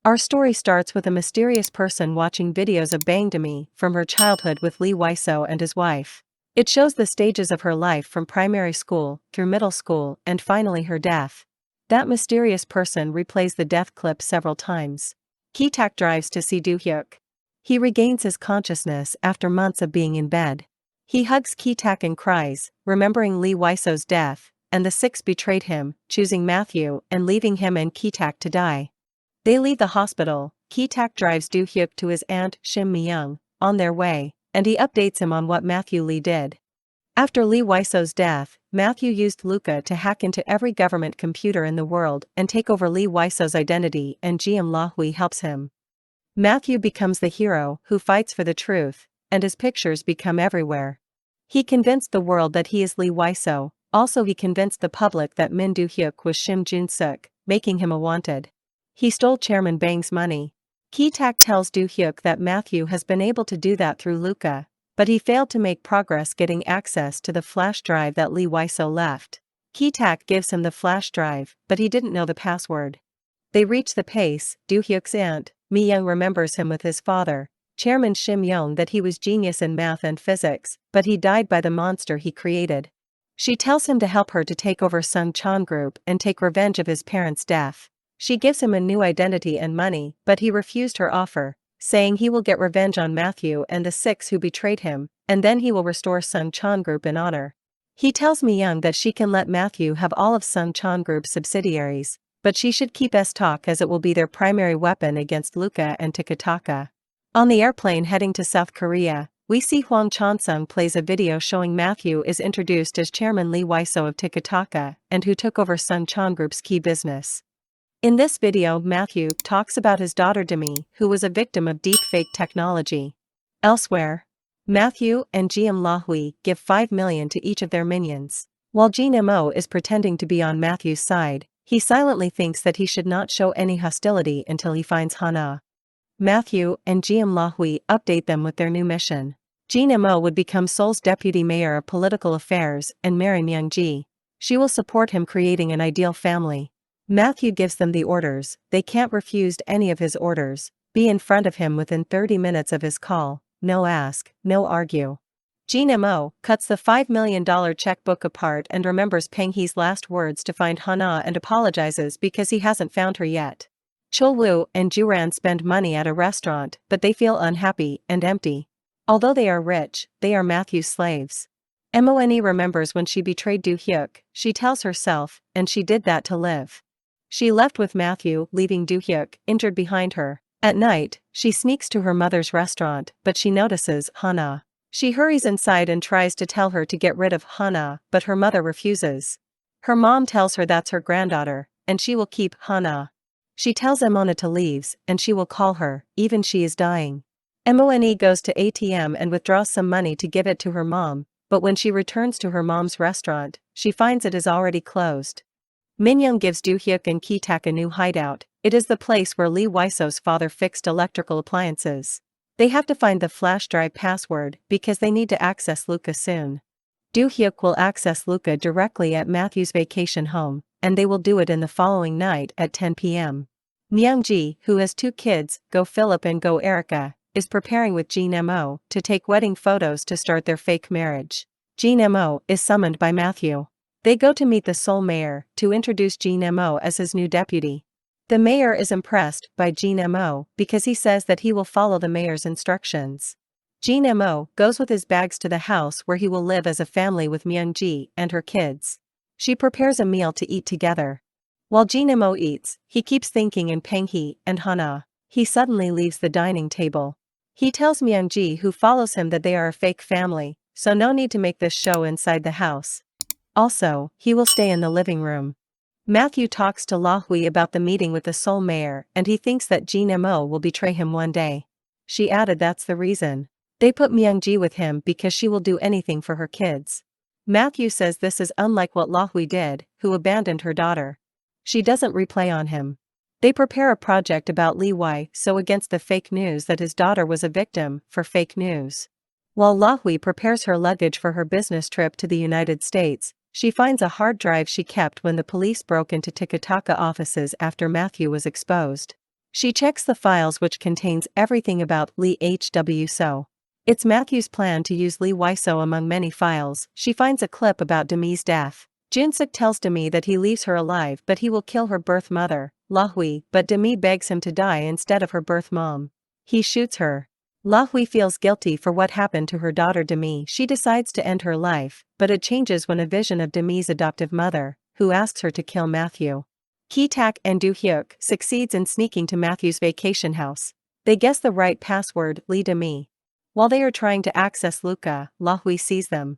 Our story starts with a mysterious person watching videos of Bang Demi from her childhood with Lee Wiseau and his wife. It shows the stages of her life from primary school, through middle school, and finally her death. That mysterious person replays the death clip several times. Ki-tak drives to see Do-hyuk. He regains his consciousness after months of being in bed. He hugs Ki-tak and cries, remembering Lee Wiseau's death, and the six betrayed him, choosing Matthew and leaving him and Ki-tak to die. They leave the hospital. Ki-tak drives Do-hyuk to his aunt Shim Mi-young, on their way, and he updates him on what Matthew Lee did. After Lee Wiseau's death, Matthew used Luca to hack into every government computer in the world and take over Lee Wiseau's identity, and Lahi helps him. Matthew becomes the hero who fights for the truth, and his pictures become everywhere. He convinced the world that he is Lee Wiseau. Also he convinced the public that Min Do-hyuk was Shim Jun-suk, making him a wanted. He stole Chairman Bang's money. Ki-tak tells Do-hyuk that Matthew has been able to do that through Luca, but he failed to make progress getting access to the flash drive that Lee Wiseau left. Ki-tak gives him the flash drive, but he didn't know the password. They reach the pace. Do-hyuk's aunt, Mi-young, remembers him with his father, Chairman Shim Young, that he was genius in math and physics, but he died by the monster he created. She tells him to help her to take over Sung Chan Group and take revenge of his parents' death. She gives him a new identity and money, but he refused her offer, saying he will get revenge on Matthew and the six who betrayed him, and then he will restore Sung Chan Group in honor. He tells Mi-young that she can let Matthew have all of Sung Chan Group's subsidiaries, but she should keep S-talk as it will be their primary weapon against Luca and Takataka. On the airplane heading to South Korea, we see Hwang Chon-sung plays a video showing Matthew is introduced as Chairman Lee Wiseau of Takataka and who took over Sung Chan Group's key business. In this video, Matthew talks about his daughter Demi, who was a victim of deepfake technology. Elsewhere, Matthew and Lahi give 5 million to each of their minions. While Mo is pretending to be on Matthew's side, he silently thinks that he should not show any hostility until he finds Hana. Matthew and Lahi update them with their new mission. Mo would become Seoul's deputy mayor of political affairs and marry Myung-ji. She will support him creating an ideal family. Matthew gives them the orders. They can't refuse any of his orders. Be in front of him within 30 minutes of his call. No ask, no argue. Mo cuts the $5 million checkbook apart and remembers Peng He's last words to find Hana and apologizes because he hasn't found her yet. Chul-woo and Juran spend money at a restaurant, but they feel unhappy and empty. Although they are rich, they are Matthew's slaves. Mone remembers when she betrayed Do-hyuk. She tells herself, and she did that to live. She left with Matthew, leaving Do-hyuk injured behind her. At night, she sneaks to her mother's restaurant, but she notices Hana. She hurries inside and tries to tell her to get rid of Hana, but her mother refuses. Her mom tells her that's her granddaughter, and she will keep Hana. She tells Emona to leave, and she will call her, even she is dying. Mone goes to ATM and withdraws some money to give it to her mom, but when she returns to her mom's restaurant, she finds it is already closed. Min-young gives Do-hyuk and Ki-tak a new hideout. It is the place where Lee Wiseau's father fixed electrical appliances. They have to find the flash drive password because they need to access Luca soon. Do-hyuk will access Luca directly at Matthew's vacation home, and they will do it in the following night at 10 p.m. Myung-ji, who has 2 kids, Go Philip and Go Erica, is preparing with Mo to take wedding photos to start their fake marriage. Mo is summoned by Matthew. They go to meet the Seoul mayor to introduce Mo as his new deputy. The mayor is impressed by Mo because he says that he will follow the mayor's instructions. Mo goes with his bags to the house where he will live as a family with Myung-ji and her kids. She prepares a meal to eat together. While Mo eats, he keeps thinking in Peng He and Hana. He suddenly leaves the dining table. He tells Myung-ji, who follows him, that they are a fake family, so no need to make this show inside the house. Also, he will stay in the living room. Matthew talks to Lahi about the meeting with the Seoul mayor, and he thinks that Mo will betray him one day. She added that's the reason. They put Myung-ji with him because she will do anything for her kids. Matthew says this is unlike what Lahi did, who abandoned her daughter. She doesn't replay on him. They prepare a project about Lee Wiseau against the fake news that his daughter was a victim for fake news. While Lahi prepares her luggage for her business trip to the United States, she finds a hard drive she kept when the police broke into Takataka offices after Matthew was exposed. She checks the files which contains everything about Lee Hw. It's Matthew's plan to use Lee Wiseau among many files. She finds a clip about Demi's death. Junsuk tells Demi that he leaves her alive but he will kill her birth mother, Lahi, but Demi begs him to die instead of her birth mom. He shoots her. Lahi feels guilty for what happened to her daughter Demi. She decides to end her life, but it changes when a vision of Demi's adoptive mother, who asks her to kill Matthew. Ki-tak and Do-hyuk succeeds in sneaking to Matthew's vacation house. They guess the right password, Lee Demi. While they are trying to access Luca, Lahi sees them.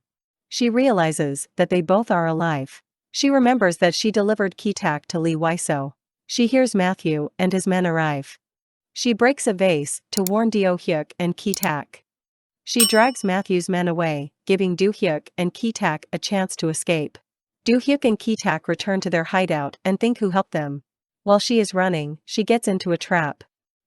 She realizes that they both are alive. She remembers that she delivered Ki-tak to Lee Wiseau. She hears Matthew and his men arrive. She breaks a vase to warn Do-hyuk and Ki-tak. She drags Matthew's men away, giving Do-hyuk and Ki-tak a chance to escape. Do-hyuk and Ki-tak return to their hideout and think who helped them. While she is running, she gets into a trap.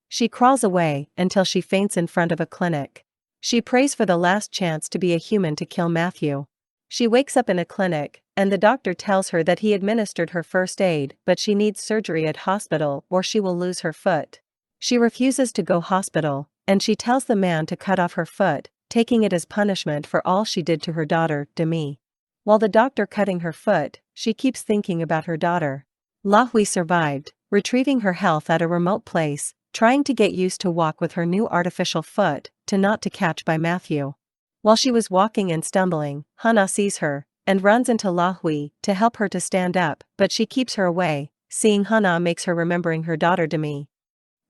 She crawls away until she faints in front of a clinic. She prays for the last chance to be a human to kill Matthew. She wakes up in a clinic, and the doctor tells her that he administered her first aid but she needs surgery at hospital or she will lose her foot. She refuses to go hospital, and she tells the man to cut off her foot, taking it as punishment for all she did to her daughter, Demi. While the doctor cutting her foot, she keeps thinking about her daughter. Lahi survived, retrieving her health at a remote place, trying to get used to walk with her new artificial foot, to not to catch by Matthew. While she was walking and stumbling, Hana sees her, and runs into Lahi to help her to stand up, but she keeps her away. Seeing Hana makes her remembering her daughter Demi.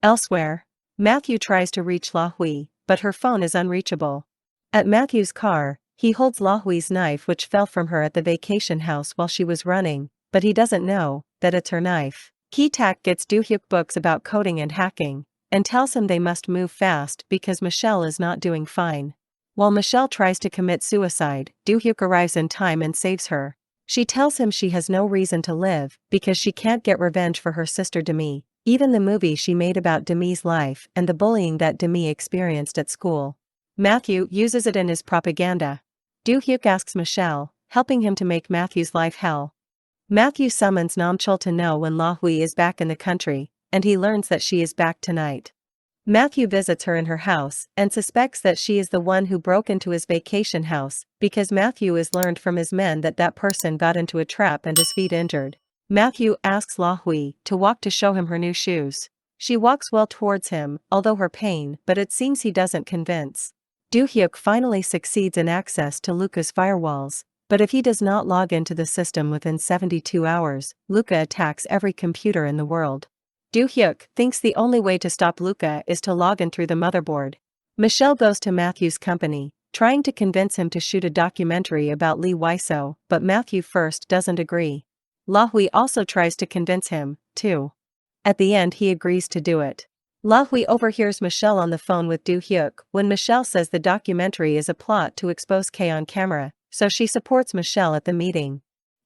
Elsewhere, Matthew tries to reach Lahi, but her phone is unreachable. At Matthew's car, he holds Lahui's knife which fell from her at the vacation house while she was running, but he doesn't know that it's her knife. Ki-tak gets Do-hyuk books about coding and hacking, and tells him they must move fast because Michelle is not doing fine. While Michelle tries to commit suicide, Do-hyuk arrives in time and saves her. She tells him she has no reason to live because she can't get revenge for her sister Demi, even the movie she made about Demi's life and the bullying that Demi experienced at school. Matthew uses it in his propaganda. Do-hyuk asks Michelle, helping him to make Matthew's life hell. Matthew summons Namchul to know when Lahi is back in the country, and he learns that she is back tonight. Matthew visits her in her house and suspects that she is the one who broke into his vacation house because Matthew has learned from his men that that person got into a trap and his feet injured. Matthew asks Lahi to walk to show him her new shoes. She walks well towards him, although her pain, but it seems he doesn't convince. Do-hyuk finally succeeds in access to Luca's firewalls, but if he does not log into the system within 72 hours, Luca attacks every computer in the world. Do-hyuk thinks the only way to stop Luca is to log in through the motherboard. Michelle goes to Matthew's company, trying to convince him to shoot a documentary about Lee Wiseau, but Matthew first doesn't agree. Lahi also tries to convince him, too. At the end he agrees to do it. Lahi overhears Michelle on the phone with Do-hyuk when Michelle says the documentary is a plot to expose K on camera, so she supports Michelle at the meeting.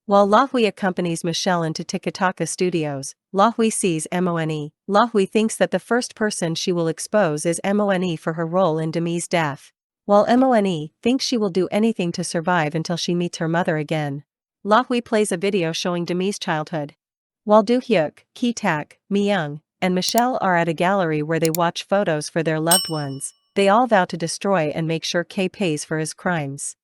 While Lahi accompanies Michelle into Tikataka Studios, Lahi sees Mone. Lahi thinks that the first person she will expose is Mone for her role in Demi's death. While Mone thinks she will do anything to survive until she meets her mother again. Lahi plays a video showing Demi's childhood. While Do-hyuk, Ki-tak, Mi-young, and Michelle are at a gallery where they watch photos for their loved ones, they all vow to destroy and make sure K pays for his crimes.